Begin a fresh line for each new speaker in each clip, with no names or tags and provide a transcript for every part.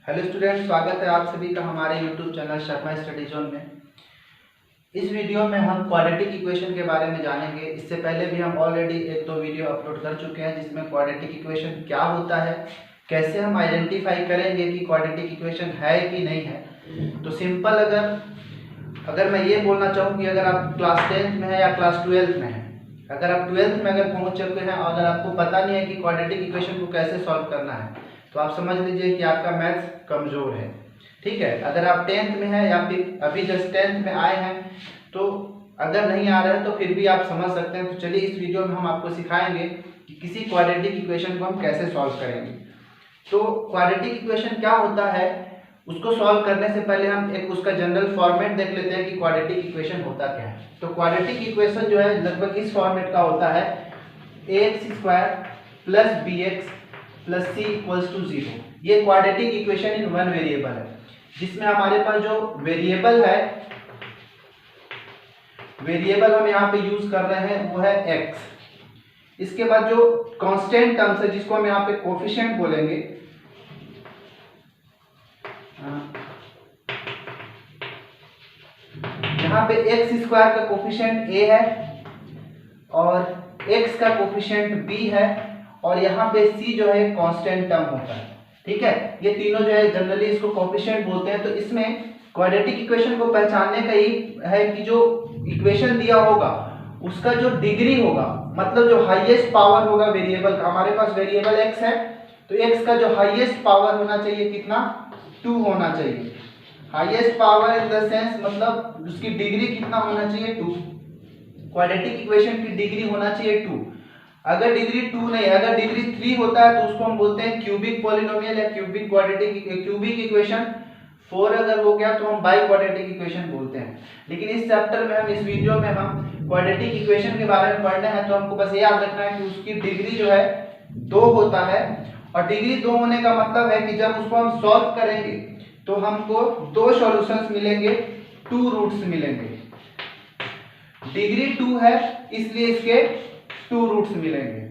Hello student, स्वागत है आप सभी का हमारे YouTube channel Sharma study zone में। इस वीडियो में हम क्वाड्रेटिक इक्वेशन के बारे में जानेंगे। इससे पहले भी हम ऑलरेडी एक दो वीडियो अपलोड कर चुके हैं जिसमें क्वाड्रेटिक इक्वेशन क्या होता है, कैसे हम आइडेंटिफाई करेंगे कि क्वाड्रेटिक इक्वेशन है कि नहीं है। तो सिंपल अगर मैं ये बोलना चाहूँ कि अगर आप क्लास 10th में है या क्लास 12th में है, अगर आप 12th में अगर पहुँच चुके हैं और अगर आपको पता नहीं है कि क्वाड्रेटिक इक्वेशन को कैसे सॉल्व करना है तो आप समझ लीजिए कि आपका मैथ्स कमज़ोर है। ठीक है, अगर आप 10th में हैं या फिर अभी जस्ट 10th में आए हैं तो अगर नहीं आ रहा है तो फिर भी आप समझ सकते हैं। तो चलिए इस वीडियो में हम आपको सिखाएंगे कि किसी क्वाड्रेटिक इक्वेशन को हम कैसे सॉल्व करेंगे। तो क्वाड्रेटिक इक्वेशन क्या होता है, उसको सॉल्व करने से पहले हम एक उसका जनरल फॉर्मेट देख लेते हैं कि क्वाड्रेटिक इक्वेशन होता क्या है। तो क्वाड्रेटिक इक्वेशन जो है लगभग इस फॉर्मेट का होता है ax² + bx + c = 0। ये quadratic equation in one variable है, जिसमें हमारे पास जो वेरिएबल हम यहाँ पे यूज कर रहे हैं वो है x। इसके बाद जो कांस्टेंट टर्म्स है जिसको हम यहाँ पे कोफिशिएंट बोलेंगे, यहाँ पे x² का कोफिशिएंट a है और x का कोफिशिएंट b है और यहाँ पे c जो है कांस्टेंट टर्म होता है। ठीक है, ये तीनों जो है जनरली इसको कोफिशिएंट बोलते हैं। तो इसमें क्वाड्रेटिक इक्वेशन को पहचानने का ही है कि जो इक्वेशन दिया होगा उसका जो डिग्री होगा, मतलब जो हाईएस्ट पावर होगा वेरिएबल का, हमारे पास वेरिएबल x है तो x का जो हाईएस्ट पावर होना चाहिए कितना, 2 होना चाहिए। Highest power in the sense मतलब उसकी डिग्री कितना होना चाहिए, 2। क्वाड्रेटिक इक्वेशन की डिग्री होना चाहिए 2। अगर डिग्री 2 नहीं, अगर डिग्री 3 होता है तो उसको हम बोलते हैं क्यूबिक पॉलिनोमियल या क्यूबिक क्वाड्रेटिक क्यूबिक इक्वेशन। 4 अगर हो गया तो हम बाई क्वाड्रेटिक इक्वेशन बोलते हैं। लेकिन इस चैप्टर में हम इस वीडियो में हम क्वाड्रेटिक इक्वेशन के बारे में पढ़ने हैं, तो हमको बस याद रखना है कि उसकी डिग्री जो है 2 होता है। और डिग्री 2 होने का मतलब है कि जब उसको हम सॉल्व करेंगे तो हमको 2 सॉल्यूशंस मिलेंगे, 2 रूट्स मिलेंगे। डिग्री 2 है इसलिए इसके 2 रूट्स मिलेंगे।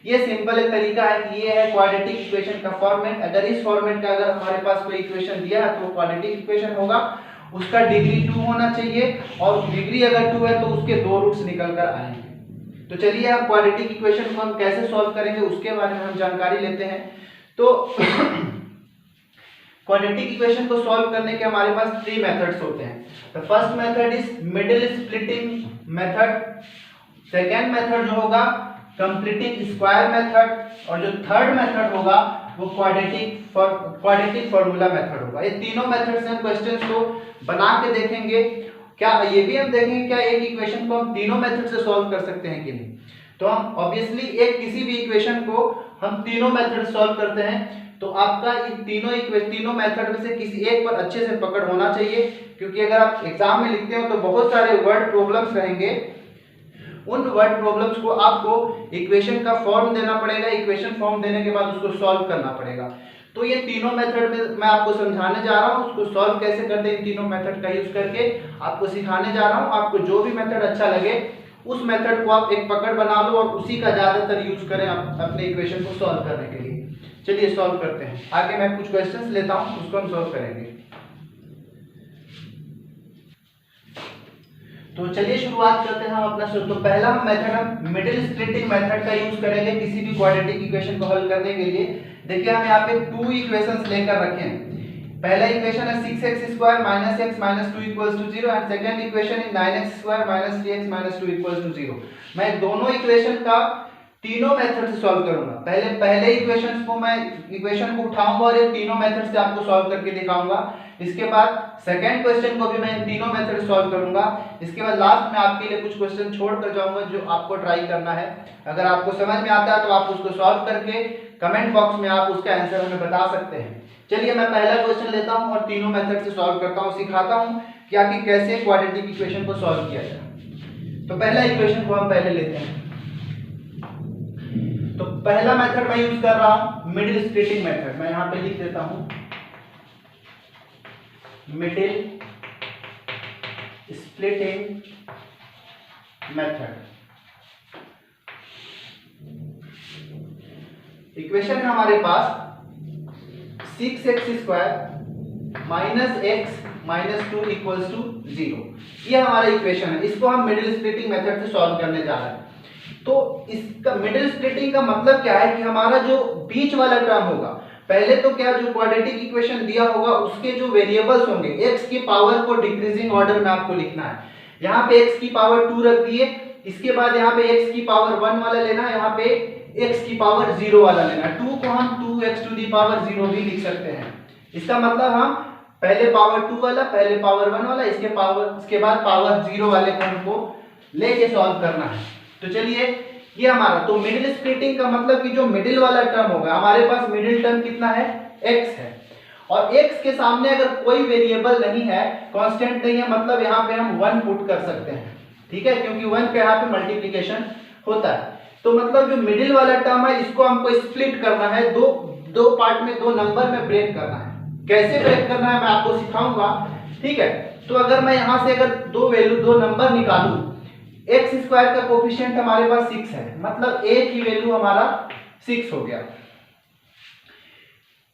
ये सिंपल एक तरीका है कि ये है क्वाड्रेटिक इक्वेशन का फॉर्मेट। अगर इस फॉर्मेट का अगर हमारे पास कोई इक्वेशन दिया है तो वो क्वाड्रेटिक इक्वेशन होगा, उसका डिग्री 2 होना चाहिए और डिग्री अगर 2 है तो उसके 2 रूट्स निकल कर आएंगे। तो चलिए हम क्वाड्रेटिक इक्वेशन को हम कैसे सॉल्व करेंगे उसके बारे में हम जानकारी लेते हैं। तो क्वाड्रेटिक इक्वेशन को सॉल्व करने के हमारे पास 3 मेथड्स होते हैं। The first method is middle splitting method, second method जो होगा कंप्लीटिंग स्क्वायर मेथड और जो थर्ड मेथड होगा वो क्वाड्रेटिक फॉर्मूला मेथड होगा। ये तीनों मेथड से हम क्वेश्चंस को बना के देखेंगे। क्या ये भी हम देखेंगे क्या एक इक्वेशन को हम तीनों मेथड से सॉल्व कर सकते हैं कि नहीं। तो हम ऑब्वियसली एक किसी भी इक्वेशन को हम तीनों मेथड सॉल्व करते हैं तो आपका इन तीनों मेथड में से किसी एक पर अच्छे से पकड़ होना चाहिए, क्योंकि अगर आप एग्जाम में लिखते हो तो बहुत सारे वर्ड प्रॉब्लम्स रहेंगे। उन वर्ड प्रॉब्लम्स को आपको इक्वेशन का फॉर्म देना पड़ेगा, इक्वेशन फॉर्म देने के बाद उसको सॉल्व करना पड़ेगा। तो ये तीनों मेथड में मैं आपको समझाने जा रहा हूँ, उसको सॉल्व कैसे करते हैं इन तीनों मेथड का यूज करके आपको सिखाने जा रहा हूँ। आपको जो भी मेथड अच्छा लगे उस मेथड को आप एक पकड़ बना लो और उसी का ज्यादातर यूज करें अपने इक्वेशन को सॉल्व करने के लिए। चलिए सॉल्व करते हैं। आगे मैं कुछ क्वेश्चंस लेता हूँ, उसको हम सॉल्व करेंगे। तो चलिए शुरुआत करते हैं हम अपना शुरू। तो पहला हम मेथड हम मिडिल स्प्लिटिंग मेथड का यूज करेंगे किसी भी क्वाड्रेटिक इक्वेशन को हल करने के लिए। देखिए हम यहाँ पे 2 इक्वेशंस लेकर रखे हैं। पहला इक्वेशन है 6x² - x - 2 = 0 and second equation है 9x² - 3x - 2 = 0। मैं दोनों इक्वेशन का तीनों मेथड से सॉल्व करूंगा। पहले इक्वेशन को उठाऊंगा और ये तीनों मेथड से आपको सॉल्व करके दिखाऊंगा। इसके बाद सेकंड क्वेश्चन को भी मैं इन तीनों मेथड से सॉल्व करूंगा। इसके बाद लास्ट में आपके लिए कुछ क्वेश्चन छोड़ कर जाऊंगा जो आपको ट्राई करना है। अगर आपको समझ में आता है तो आप उसको सॉल्व करके कमेंट बॉक्स में आप उसका आंसर हमें बता सकते हैं। चलिए मैं पहला क्वेश्चन लेता हूं और तीनों मेथड से सॉल्व करता हूं, सिखाता हूं कि आखिर कैसे क्वाड्रेटिक इक्वेशन को सॉल्व किया जाए। तो पहला इक्वेशन को हम पहले लेते हैं। तो पहला मेथड मैं यूज कर रहा हूं मिडिल स्प्लिटिंग मेथड। मैं यहां पे लिख देता हूं मिडिल स्प्लिटिंग मेथड। इक्वेशन है हमारे पास 6x² minus x minus 2 equals to 0। ये हमारा इक्वेशन है, इसको हम मिडिल स्प्लिटिंग मेथड से सॉल्व करने जा रहे हैं। तो इसका मिडिल स्प्लिटिंग का मतलब क्या है कि हमारा जो बीच वाला टर्म होगा, पहले तो क्या जो क्वाड्रेटिक इक्वेशन दिया होगा उसके जो वेरिएबल्स होंगे, x की पावर को डिक्रीजिंग ऑर्डर में आपको लिखना है। यहाँ पे x की पावर 2 रख दिए, इसके बाद यहाँ पे x की पावर 1 वाला लेना है, यहाँ पे x की पावर 0 वाला लेना है। 2 को हम 2x टू दी पावर 0 भी लिख सकते हैं। इसका मतलब हम पहले पावर 2 वाला, पहले पावर 1 वाला, इसके बाद पावर 0 वाले को हमको लेके सॉल्व करना है। तो चलिए ये हमारा, तो मिडिल स्प्लिटिंग का मतलब कि जो मिडिल वाला टर्म होगा, हमारे पास मिडिल टर्म कितना है, x है, और x के सामने अगर कोई वेरिएबल नहीं है, कांस्टेंट नहीं है, मतलब यहाँ पे हम 1 पुट कर सकते हैं, ठीक है, क्योंकि 1 पे यहाँ पे मल्टीप्लिकेशन होता है। तो मतलब जो मिडिल वाला टर्म है इसको हमको स्प्लिट करना है, दो पार्ट में, 2 नंबर में ब्रेक करना है। कैसे ब्रेक करना है मैं आपको सिखाऊंगा, ठीक है। तो अगर मैं यहाँ से अगर 2 नंबर निकालूं, x² का कोफिशिएंट हमारे पास 6 है, मतलब a की वैल्यू हमारा 6 हो गया।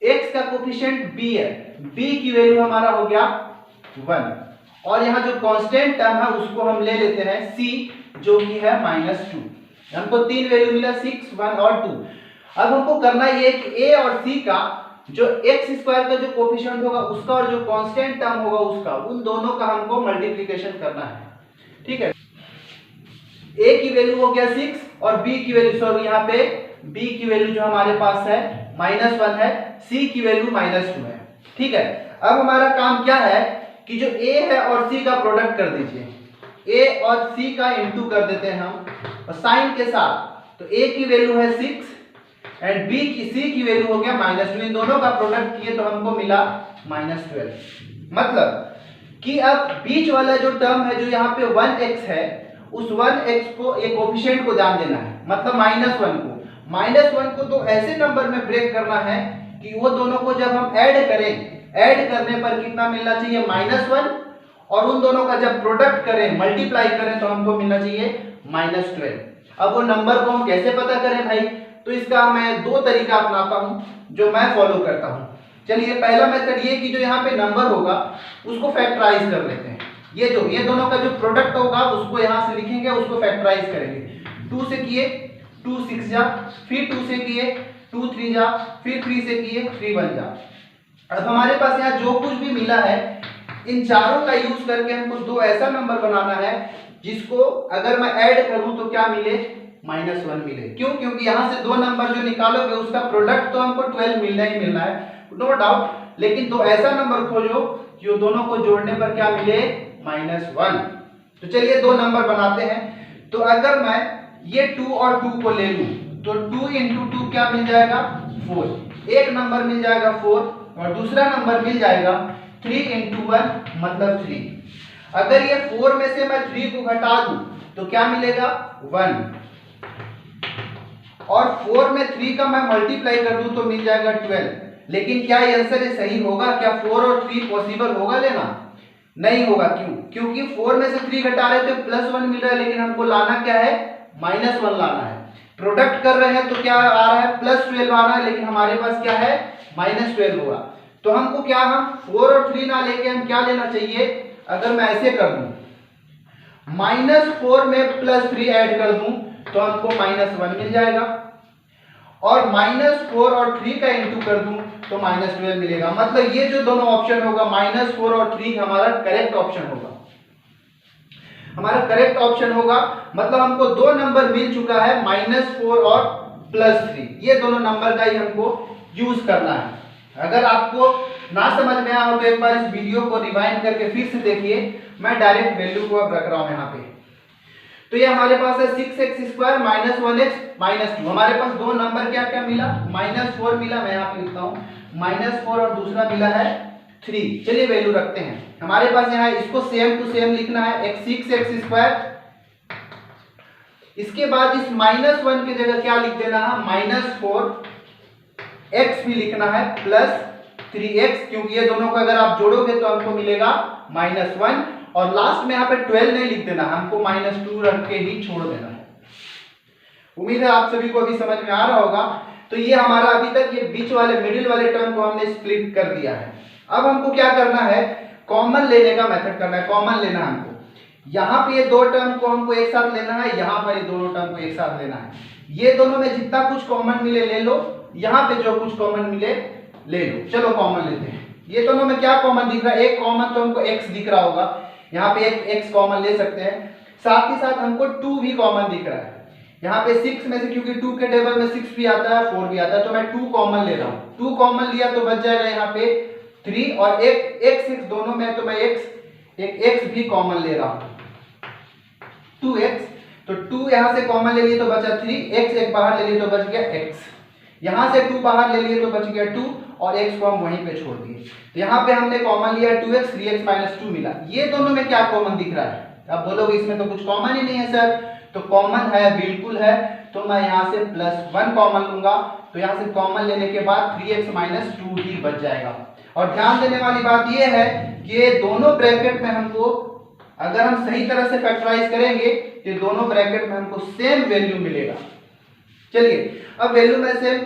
x का कोफिशिएंट b है, b की वैल्यू हमारा हो गया 1, और यहाँ जो कांस्टेंट टर्म है उसको हम ले लेते हैं c, जो कि है -2। हमको 3 वैल्यू मिला, 6, 1 और 2। अब हमको करना ये कि a और c का जो x² का जो कोफिशिएंट होगा उसका और जो कांस्टेंट टर्म होगा उसका, उन दोनों का हमको मल्टीप्लिकेशन करना है, ठीक है। a की वैल्यू हो गया 6 और b की वैल्यू, सॉरी यहाँ पे b की वैल्यू जो हमारे पास है -1 है, c की वैल्यू -2 है, ठीक है। अब हमारा काम क्या है कि जो a है और c का प्रोडक्ट कर दीजिए, a और c का इंटू कर देते हैं हम और साइन के साथ। तो a की वैल्यू है 6 एंड c की वैल्यू हो गया -2, इन दोनों का प्रोडक्ट किए तो हमको मिला -12। मतलब कि अब बीच वाला जो टर्म है जो यहाँ पे 1x है, उस 1x को एक कोफिशिएंट को ध्यान देना है, मतलब -1 को तो ऐसे नंबर में ब्रेक करना है कि वो दोनों को जब हम ऐड करें, ऐड करने पर कितना मिलना चाहिए, -1, और उन दोनों का जब प्रोडक्ट करें, मल्टीप्लाई करें तो हमको मिलना चाहिए -12। अब वो नंबर को हम कैसे पता करें भाई, तो इसका मैं 2 तरीका अपनाता हूं जो मैं फॉलो करता हूं। चलिए पहला मेथड ये कि जो यहाँ पे नंबर होगा उसको फैक्टराइज कर लेते हैं। ये दोनों का जो प्रोडक्ट होगा उसको यहाँ से लिखेंगे, उसको फैक्टराइज करेंगे। 2 से किए 2 6 जा, फिर 2 से किए 2 3 जा, फिर 3 से किए 3 1 जा। अब हमारे पास यहाँ जो कुछ भी मिला है, इन चारों का यूज करके हमको 2 ऐसा नंबर बनाना है जिसको अगर मैं ऐड करूं तो क्या मिले, -1 मिले। क्यों? क्योंकि यहाँ से 2 नंबर जो निकालोगे उसका प्रोडक्ट तो हमको 12 मिलना ही मिलना है, नो डाउट, लेकिन 2 ऐसा नंबर खोजो जो दोनों को जोड़ने पर क्या मिले, -1। तो चलिए 2 नंबर बनाते हैं। तो अगर मैं ये 2 और 2 को ले लूं तो 2 × 2 क्या मिल जाएगा, 4। एक नंबर मिल जाएगा 4 और दूसरा नंबर मिल जाएगा 3 × 1 मतलब 3। अगर ये 4 में से मैं 3 को घटा दूं तो क्या मिलेगा, 1, और 4 में 3 का मैं मल्टीप्लाई कर दूं तो मिल जाएगा 12। लेकिन क्या ये आंसर सही होगा, क्या 4 और 3 पॉसिबल होगा लेना, नहीं होगा। क्यों? क्योंकि 4 में से 3 घटा रहे थे +1 मिल रहा है, लेकिन हमको लाना क्या है, -1 लाना है। प्रोडक्ट कर रहे हैं तो क्या आ रहा है, +12 आ रहा है, लेकिन हमारे पास क्या है, -12 होगा। तो हमको क्या, हम 4 और 3 ना लेके हम क्या लेना चाहिए, अगर मैं ऐसे कर दूं -4 में +3 ऐड कर दूं तो हमको -1 मिल जाएगा, और -4 और 3 का इंटू कर दूं तो -12 मिलेगा। मतलब ये जो दोनों ऑप्शन होगा, -4 और 3 हमारा करेक्ट ऑप्शन होगा, हमारा करेक्ट ऑप्शन होगा। मतलब हमको 2 नंबर मिल चुका है, -4 और +3, ये दोनों नंबर का ही हमको यूज करना है। अगर आपको ना समझ में आया हो तो एक बार इस वीडियो को रिवाइंड करके फिर से देखिए, मैं डायरेक्ट वैल्यू को अब रख रहा हूं यहाँ पे। तो ये हमारे पास है 6x² -1x -2। हमारे पास 2 नंबर क्या क्या मिला, -4 मिला, मैं यहाँ पे लिखता हूँ -4, और दूसरा मिला है 3। चलिए वैल्यू रखते हैं। हमारे पास यहाँ इसको सेम टू सेम लिखना है, 6x², इसके बाद इस -1 की जगह क्या लिख देना है, -4x भी लिखना है +3x, क्योंकि ये दोनों को अगर आप जोड़ोगे तो हमको मिलेगा -1, और लास्ट में यहाँ पे 12 नहीं लिख देना, हमको -2 रख के ही छोड़ देना है। उम्मीद है आप सभी को अभी समझ में आ रहा होगा। तो ये हमारा अभी तक ये बीच वाले मिडिल वाले टर्म को हमने स्प्लिट कर दिया है। अब हमको क्या करना है, कॉमन लेने का मेथड करना है। कॉमन लेना है हमको, यहाँ पे ये दो टर्म को हमको एक साथ लेना है, यहाँ पर ये दोनों टर्म को एक साथ लेना है। ये दोनों में जितना कुछ कॉमन मिले ले लो, यहाँ पे जो कुछ कॉमन मिले ले लो। चलो कॉमन लेते हैं। ये दोनों में क्या कॉमन दिख रहा है, एक कॉमन तो हमको x दिख रहा होगा, यहाँ पे एक x कॉमन ले सकते हैं। साथ ही साथ हमको 2 भी कॉमन दिख रहा है। यहाँ पे 6 में से, क्योंकि 2 के टेबल में 6 भी आता है 4 भी आता है, तो मैं 2 कॉमन ले रहा हूँ। 2 कॉमन लिया तो बच जाएगा यहाँ पे 3 और एक 6 दोनों में, तो मैं एक x भी कॉमन ले रहा हूँ 2x। तो 2 यहाँ से कॉमन ले लिए तो बचा 3, x एक बाहर ले लिए तो बच गया x, यहाँ से 2 बाहर ले लिए तो बच गया 2 और x को हम वहीं पे छोड़ दिए। तो यहाँ पे हमने कॉमन लिया 2x, 3x - 2 मिला। ये दोनों में क्या कॉमन दिख रहा है, अब बोलोगे इसमें तो कुछ कॉमन ही नहीं है सर। तो कॉमन है, बिल्कुल है। तो मैं यहाँ से +1 कॉमन लूंगा, तो यहाँ से कॉमन लेने के बाद 3x - 2 ही बच जाएगा। और ध्यान देने वाली बात ये है कि ये दोनों ब्रैकेट में हमको, अगर हम सही तरह से फैक्टराइज करेंगे तो दोनों ब्रैकेट में हमको सेम वैल्यू मिलेगा। चलिए अब वैल्यू में से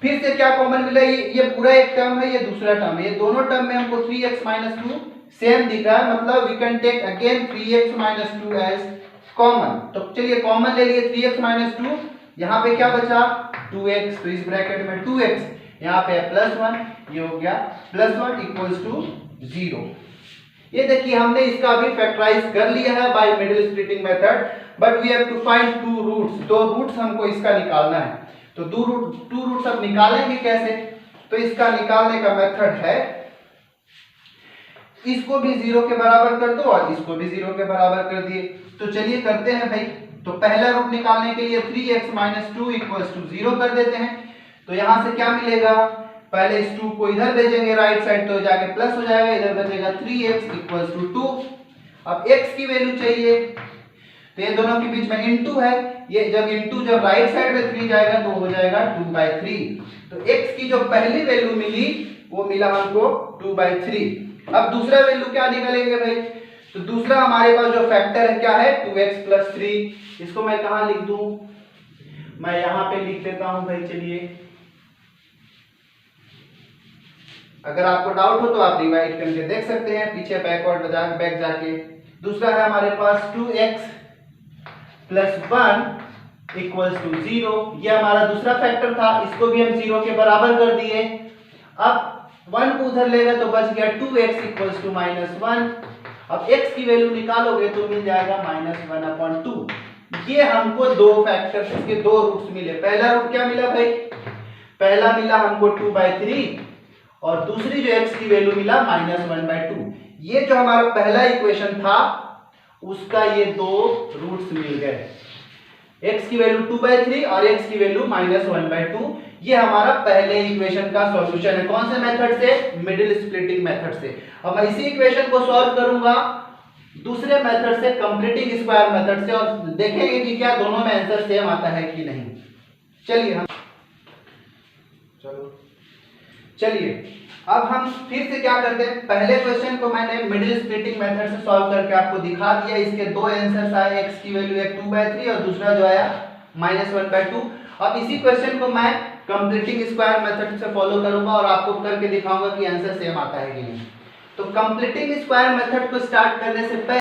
फिर से क्या कॉमन मिला, ये पूरा एक टर्म है, ये दूसरा टर्म है। ये दोनों टर्म में हमको 3x - 2 सेम दिख रहा है, मतलब we can take again 3x - 2 as common. तो चलिए कॉमन ले लिए 3x - 2, यहाँ पे क्या बचा 2x, तो इस ब्रैकेट में 2x, यहाँ पे +1, ये हो गया +1 = 0। ये देखिए हमने इसका अभी फैक्टराइज कर लिया है by middle splitting method, but we have to find 2 roots. 2 roots हमको इसका निकालना है। तो 2 रूट्स अब निकालेंगे कैसे, तो इसका निकालने का मेथड है, इसको भी 0 के बराबर कर दो और इसको भी 0 के बराबर कर दिए। तो चलिए करते हैं भाई। तो पहला रूट निकालने के लिए 3x - 2 = 0 कर देते हैं। तो यहां से क्या मिलेगा, पहले इस 2 को इधर भेजेंगे राइट साइड, तो जाके प्लस हो जाएगा, इधर बचेगा 3x = 2। अब x की वैल्यू चाहिए, तो ये दोनों के बीच में इनटू है, ये जब राइट साइड में 3 जाएगा तो हो जाएगा 2/3। तो x की जो पहली वैल्यू मिली वो मिला हमको 2/3। अब दूसरा वैल्यू क्या निकालेंगे भाई, तो दूसरा हमारे पास जो फैक्टर है क्या है 2x + 3। इसको मैं कहां लिख दूं, मैं यहां पे लिख देता हूं भाई। चलिए अगर आपको डाउट हो तो आप रिवाइड करके देख सकते हैं, पीछे बैक जाके। दूसरा है हमारे पास 2x + 1 = 0। ये हमारा दूसरा फैक्टर था, इसको भी हम 0 के बराबर कर दिए। अब 1 को उधर लेगा तो बच गया 2x = -1। अब x की वैल्यू निकालोगे तो मिल जाएगा -1/2। ये हमको दो फैक्टर्स, इसके दो रूट्स मिले। पहला रूट क्या मिला भाई, पहला मिला हमको 2/3 और दूसरी जो x की वैल्यू मिला -1/2। ये जो हमारा पहला इक्वेशन था उसका ये दो रूट्स मिल गए, x की वैल्यू 2/3 और x की वैल्यू -1/2। ये हमारा पहले इक्वेशन का सॉल्यूशन है। कौन से मेथड से, मिडिल स्प्लिटिंग मेथड से। अब मैं इसी इक्वेशन को सॉल्व करूंगा दूसरे मेथड से, कंप्लीटिंग स्क्वायर मेथड से, और देखेंगे कि क्या दोनों में आंसर सेम आता है कि नहीं। चलिए अब हम फिर से क्या करते हैं, पहले क्वेश्चन को मैंने मिडिल स्प्लिटिंग मेथड से सॉल्व करके आपको दिखा दिया। इसके दो आंसर्स आए, x की वैल्यू एक 2/3 और दूसरा जो आया -1/2। अब इसी क्वेश्चन को मैं कंप्लीटिंग स्क्वायर मेथड से फॉलो करूंगा और आपको करके दिखाऊंगा कि आंसर सेम आता है कि नहीं। तो कंप्लीटिंग स्क्वायर मेथड को स्टार्ट करने से पहले